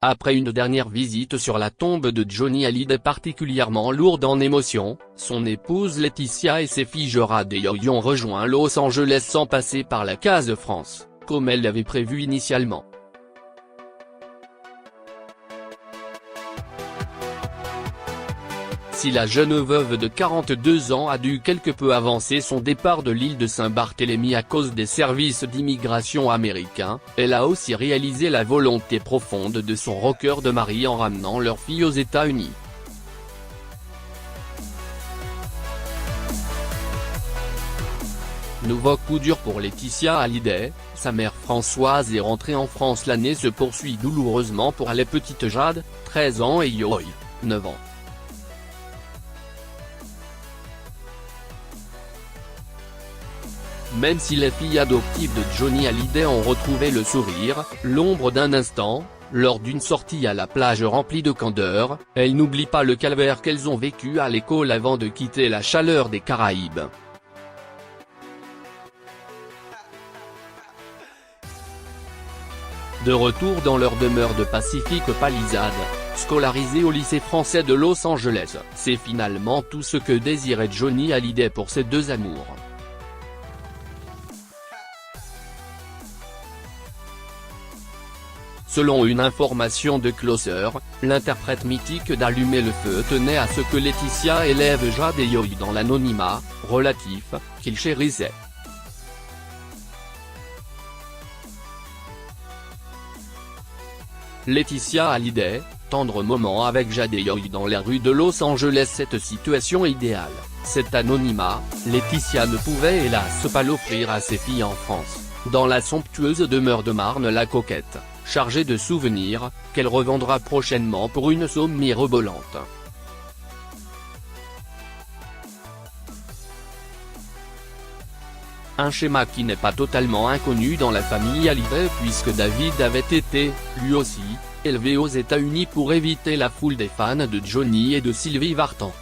Après une dernière visite sur la tombe de Johnny Hallyday particulièrement lourde en émotions, son épouse Laetitia et ses filles Jade et Yoy ont rejoint Los Angeles sans passer par la case France, comme elle l'avait prévu initialement. Si la jeune veuve de 42 ans a dû quelque peu avancer son départ de l'île de Saint-Barthélemy à cause des services d'immigration américains, elle a aussi réalisé la volonté profonde de son rocker de mari en ramenant leur fille aux États-Unis. Nouveau coup dur pour Laetitia Hallyday, sa mère Françoise est rentrée en France. L'année se poursuit douloureusement pour les petites Jade, 13 ans et Yoy, 9 ans. Même si les filles adoptives de Johnny Hallyday ont retrouvé le sourire, l'ombre d'un instant, lors d'une sortie à la plage remplie de candeur, elles n'oublient pas le calvaire qu'elles ont vécu à l'école avant de quitter la chaleur des Caraïbes. De retour dans leur demeure de Pacific Palisades, scolarisée au lycée français de Los Angeles, c'est finalement tout ce que désirait Johnny Hallyday pour ses deux amours. Selon une information de Closer, l'interprète mythique d'Allumer le feu tenait à ce que Laetitia élève Jade et Yoy dans l'anonymat relatif qu'il chérissait. Laetitia Hallyday, tendre moment avec Jade et Yoy dans les rues de Los Angeles. Cette situation idéale, cet anonymat, Laetitia ne pouvait hélas pas l'offrir à ses filles en France, dans la somptueuse demeure de Marne-la-Coquette, chargée de souvenirs, qu'elle revendra prochainement pour une somme mirobolante. Un schéma qui n'est pas totalement inconnu dans la famille Hallyday puisque David avait été, lui aussi, élevé aux États-Unis pour éviter la foule des fans de Johnny et de Sylvie Vartan.